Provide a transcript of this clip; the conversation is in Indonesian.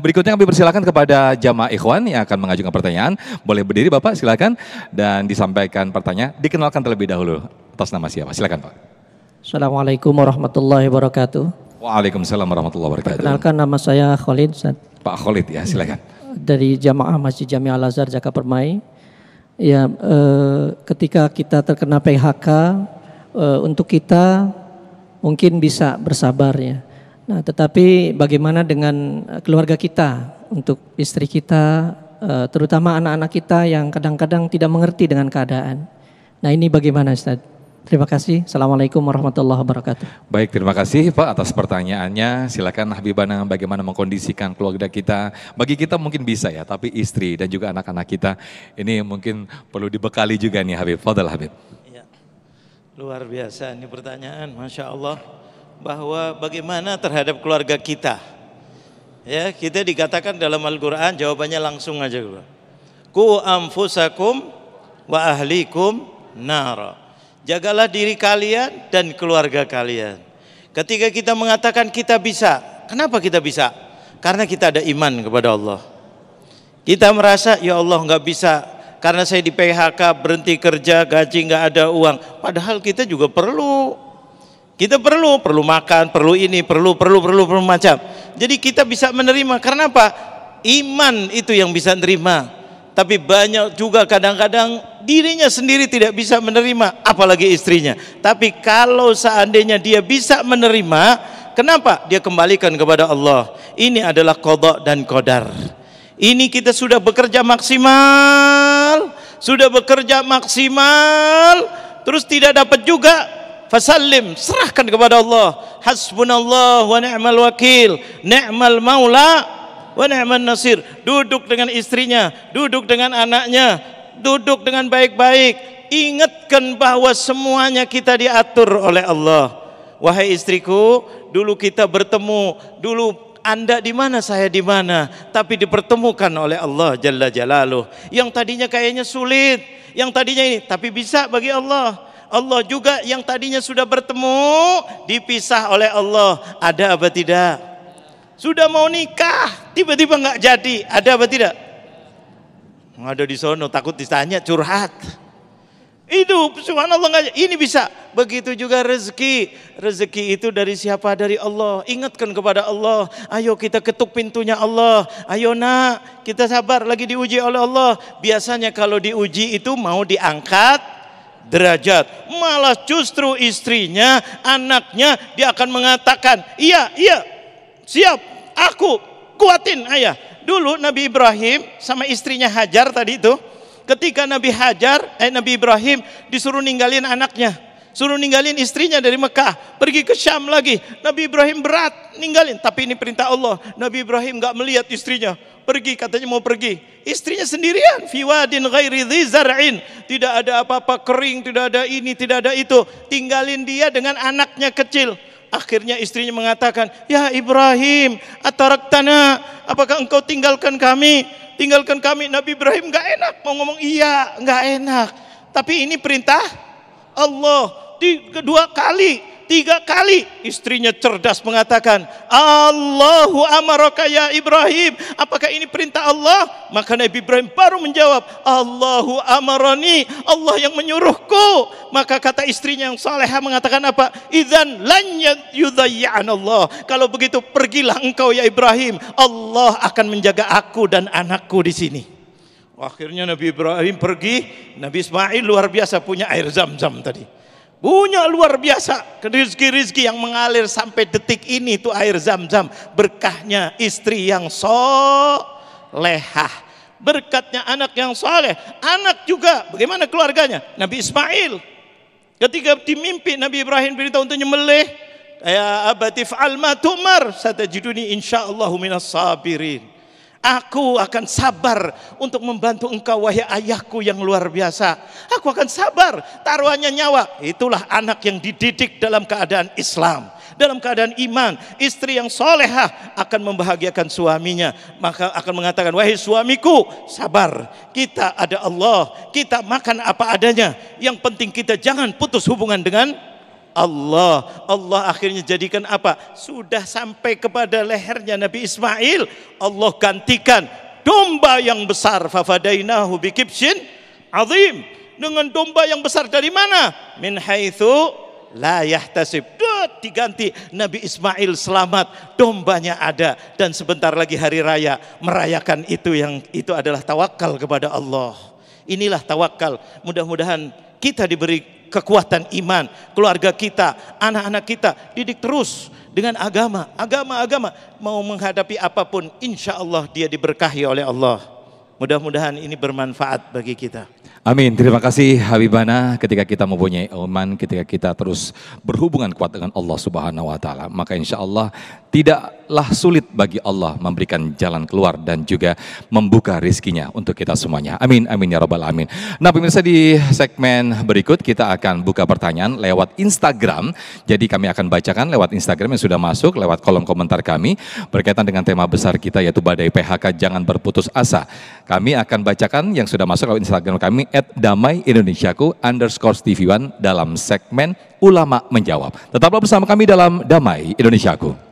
berikutnya kami persilakan kepada jamaah ikhwan yang akan mengajukan pertanyaan. Boleh berdiri Bapak, silakan. Dan disampaikan pertanyaan, dikenalkan terlebih dahulu. Atas nama siapa? Silakan Pak. Assalamualaikum warahmatullahi wabarakatuh. Waalaikumsalam warahmatullahi wabarakatuh. Perkenalkan, nama saya Khalid, Ustaz. Pak Khalid ya, silakan. Dari Jamaah Masjid Jami Al-Azhar Jakarta Permai. Ya, ketika kita terkena PHK, untuk kita mungkin bisa bersabar ya. Nah, tetapi bagaimana dengan keluarga kita, untuk istri kita, terutama anak-anak kita yang kadang-kadang tidak mengerti dengan keadaan. Nah, ini bagaimana Ustaz? Terima kasih. Assalamualaikum warahmatullahi wabarakatuh. Baik, terima kasih Pak atas pertanyaannya. Silakan Habibana, bagaimana mengkondisikan keluarga kita. Bagi kita mungkin bisa ya, tapi istri dan juga anak-anak kita ini mungkin perlu dibekali juga nih Habib. Fadal Habib. Ya, luar biasa ini pertanyaan, Masya Allah. Bahwa bagaimana terhadap keluarga kita. Ya, kita dikatakan dalam Al-Quran, jawabannya langsung aja. Ku anfusakum wa ahlikum nara. Jagalah diri kalian dan keluarga kalian. Ketika kita mengatakan kita bisa, kenapa kita bisa? Karena kita ada iman kepada Allah. Kita merasa, ya Allah nggak bisa, karena saya di PHK, berhenti kerja, gaji nggak ada uang. Padahal kita juga perlu. Kita perlu makan, perlu ini, perlu macam. Jadi kita bisa menerima. Karena apa? Iman itu yang bisa menerima. Tapi banyak juga kadang-kadang dirinya sendiri tidak bisa menerima, apalagi istrinya. Tapi kalau seandainya dia bisa menerima, kenapa? Dia kembalikan kepada Allah. Ini adalah qada dan qadar. Ini kita sudah bekerja maksimal, terus tidak dapat juga. Fasallim, serahkan kepada Allah. Hasbunallah wa ni'mal wakil, ni'mal maula wa ni'man nasir. Duduk dengan istrinya, duduk dengan anaknya, duduk dengan baik-baik. Ingatkan bahwa semuanya kita diatur oleh Allah. Wahai istriku, dulu kita bertemu, dulu Anda di mana, saya di mana, tapi dipertemukan oleh Allah Jalla Jalaluh. Yang tadinya kayaknya sulit, yang tadinya ini, tapi bisa bagi Allah. Allah juga yang tadinya sudah bertemu dipisah oleh Allah. Ada apa tidak? Sudah mau nikah tiba-tiba nggak jadi. Ada apa tidak? Ada di sono takut ditanya curhat. Itu subhanallah nggak. Ini bisa. Begitu juga rezeki. Rezeki itu dari siapa? Dari Allah. Ingatkan kepada Allah. Ayo kita ketuk pintunya Allah. Ayo nak, kita sabar lagi diuji oleh Allah. Biasanya kalau diuji itu mau diangkat derajat, malah justru istrinya, anaknya dia akan mengatakan, iya siap, aku kuatin ayah. Dulu Nabi Ibrahim sama istrinya Hajar tadi itu, ketika Nabi Ibrahim disuruh ninggalin anaknya, suruh ninggalin istrinya dari Mekah, pergi ke Syam lagi. Nabi Ibrahim berat ninggalin, tapi ini perintah Allah. Nabi Ibrahim gak melihat istrinya, pergi, katanya mau pergi. Istrinya sendirian, fi wadin ghairi dzi zar'in. Tidak ada apa-apa, kering, tidak ada ini, tidak ada itu. Tinggalin dia dengan anaknya kecil. Akhirnya istrinya mengatakan, ya Ibrahim, ataraktana, apakah engkau tinggalkan kami? Tinggalkan kami. Nabi Ibrahim gak enak, mau ngomong iya, gak enak. Tapi ini perintah Allah. Kedua kali, 3 kali istrinya cerdas mengatakan, Allahu amaraka ya Ibrahim. Apakah ini perintah Allah? Maka Nabi Ibrahim baru menjawab, Allahu amarani, Allah yang menyuruhku. Maka kata istrinya yang salehah mengatakan apa? Idzan lan yudayyan Allah. Kalau begitu pergilah engkau ya Ibrahim, Allah akan menjaga aku dan anakku di sini. Akhirnya Nabi Ibrahim pergi. Nabi Ismail luar biasa punya air Zam-Zam tadi. Punya luar biasa, rezeki-rezeki yang mengalir sampai detik ini itu air Zam-Zam. Berkahnya istri yang solehah, berkatnya anak yang soleh. Anak juga, bagaimana keluarganya? Nabi Ismail, ketika dimimpi Nabi Ibrahim beritahu untuk nyembelih, ya abati fa'al ma tu'mar satajiduni insyaallahu minas sabirin. Aku akan sabar untuk membantu engkau wahai ayahku yang luar biasa. Aku akan sabar, taruhannya nyawa. Itulah anak yang dididik dalam keadaan Islam, dalam keadaan iman. Istri yang solehah akan membahagiakan suaminya. Maka akan mengatakan, wahai suamiku, sabar. Kita ada Allah, kita makan apa adanya. Yang penting kita jangan putus hubungan dengan Allah. Allah akhirnya jadikan apa? Sudah sampai kepada lehernya Nabi Ismail, Allah gantikan domba yang besar. Fafadainahu bikibshin azim. Dengan domba yang besar dari mana? Min haitsu la yahtasib. Diganti, Nabi Ismail selamat, dombanya ada, dan sebentar lagi hari raya merayakan itu. Yang itu adalah tawakal kepada Allah. Inilah tawakal. Mudah-mudahan kita diberi kekuatan iman, keluarga kita, anak-anak kita didik terus dengan agama. Mau menghadapi apapun, insya Allah dia diberkahi oleh Allah. Mudah-mudahan ini bermanfaat bagi kita. Amin. Terima kasih Habibana. Ketika kita mempunyai iman, ketika kita terus berhubungan kuat dengan Allah Subhanahu wa taala, maka insya Allah tidaklah sulit bagi Allah memberikan jalan keluar dan juga membuka rizkinya untuk kita semuanya. Amin, amin ya rabbal alamin. Nah pemirsa, di segmen berikut kita akan buka pertanyaan lewat Instagram. Jadi kami akan bacakan lewat Instagram yang sudah masuk, lewat kolom komentar kami berkaitan dengan tema besar kita, yaitu badai PHK jangan berputus asa. Kami akan bacakan yang sudah masuk lewat Instagram kami @damai_indonesiaku_TV1 dalam segmen Ulama Menjawab. Tetaplah bersama kami dalam Damai Indonesiaku.